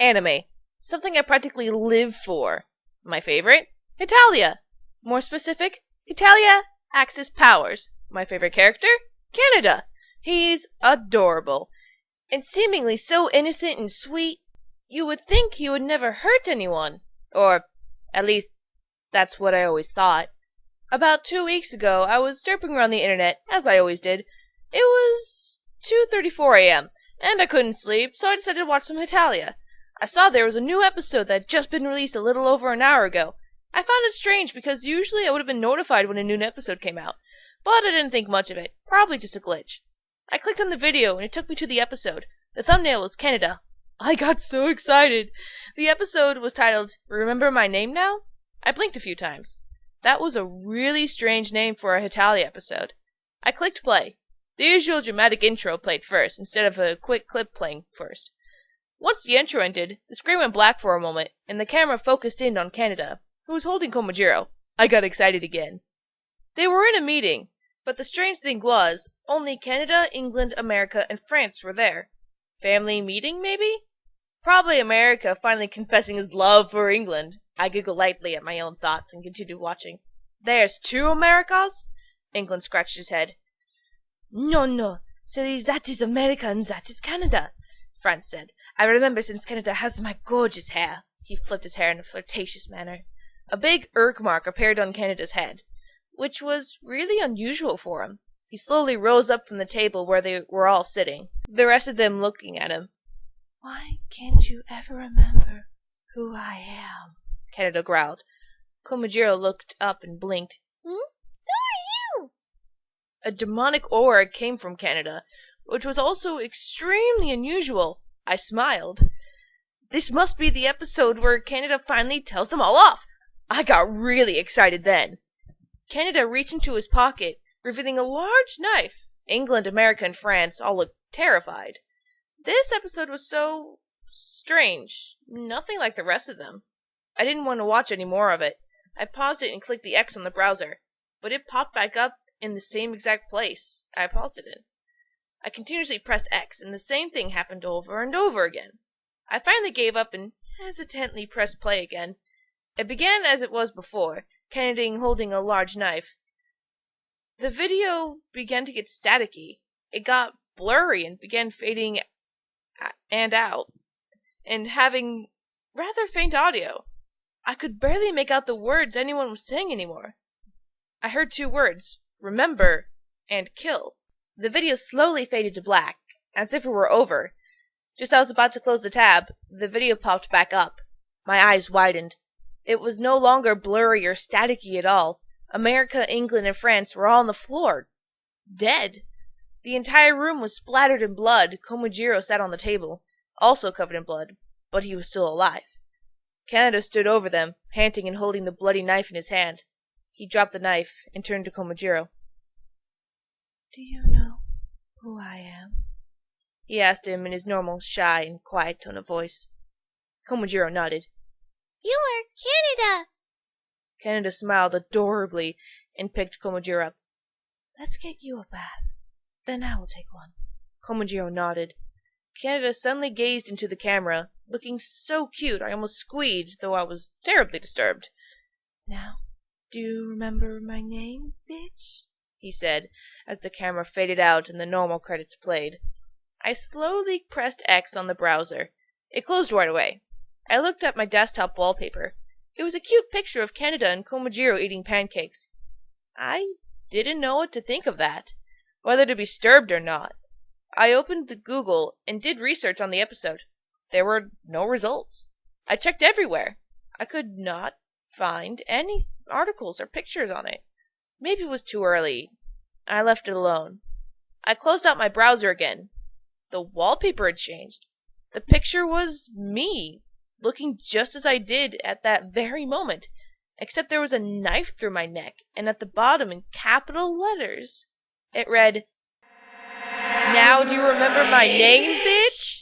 Anime. Something I practically live for. My favorite? Hetalia. More specific, Hetalia Axis Powers. My favorite character? Canada. He's adorable. And seemingly so innocent and sweet, you would think he would never hurt anyone. Or, at least, that's what I always thought. About 2 weeks ago, I was derping around the internet, as I always did. It was 2:34 a.m., and I couldn't sleep, so I decided to watch some Hetalia. I saw there was a new episode that had just been released a little over an hour ago. I found it strange because usually I would have been notified when a new episode came out, but I didn't think much of it. Probably just a glitch. I clicked on the video and it took me to the episode. The thumbnail was Canada. I got so excited. The episode was titled, Remember My Name Now? I blinked a few times. That was a really strange name for a Hetalia episode. I clicked play. The usual dramatic intro played first, instead of a quick clip playing first. Once the intro ended, the screen went black for a moment, and the camera focused in on Canada, who was holding Komajiro. I got excited again. They were in a meeting, but the strange thing was, only Canada, England, America, and France were there. Family meeting, maybe? Probably America finally confessing his love for England. I giggled lightly at my own thoughts and continued watching. There's 2 Americas? England scratched his head. No. So that is America and that is Canada, France said. I remember since Canada has my gorgeous hair. He flipped his hair in a flirtatious manner. A big irk mark appeared on Canada's head, which was really unusual for him. He slowly rose up from the table where they were all sitting, the rest of them looking at him. Why can't you ever remember who I am? Canada growled. Komajiro looked up and blinked. Who are you? A demonic aura came from Canada, which was also extremely unusual. I smiled. This must be the episode where Canada finally tells them all off. I got really excited then. Canada reached into his pocket, revealing a large knife. England, America, and France all looked terrified. This episode was so strange. Nothing like the rest of them. I didn't want to watch any more of it. I paused it and clicked the X on the browser, but it popped back up in the same exact place I paused it in. I continuously pressed X, and the same thing happened over and over again. I finally gave up and hesitantly pressed play again. It began as it was before, Kennedy holding a large knife. The video began to get staticky. It got blurry and began fading and out, and having rather faint audio. I could barely make out the words anyone was saying anymore. I heard 2 words, remember and kill. The video slowly faded to black, as if it were over. Just as I was about to close the tab, the video popped back up. My eyes widened. It was no longer blurry or staticky at all. America, England, and France were all on the floor. Dead. The entire room was splattered in blood. Komajiro sat on the table, also covered in blood, but he was still alive. Canada stood over them, panting and holding the bloody knife in his hand. He dropped the knife and turned to Komajiro. Do you know who I am? He asked him in his normal, shy, and quiet tone of voice. Komajiro nodded. You are Canada! Canada smiled adorably and picked Komajiro up. Let's get you a bath. Then I will take one. Komajiro nodded. Canada suddenly gazed into the camera, looking so cute I almost squealed, though I was terribly disturbed. Now, do you remember my name, bitch? He said, as the camera faded out and the normal credits played. I slowly pressed X on the browser. It closed right away. I looked at my desktop wallpaper. It was a cute picture of Canada and Komajiro eating pancakes. I didn't know what to think of that, whether to be disturbed or not. I opened the Google and did research on the episode. There were no results. I checked everywhere. I could not find any articles or pictures on it. Maybe it was too early. I left it alone. I closed out my browser again. The wallpaper had changed. The picture was me, looking just as I did at that very moment, except there was a knife through my neck, and at the bottom in capital letters, it read, Now do you remember my name, bitch?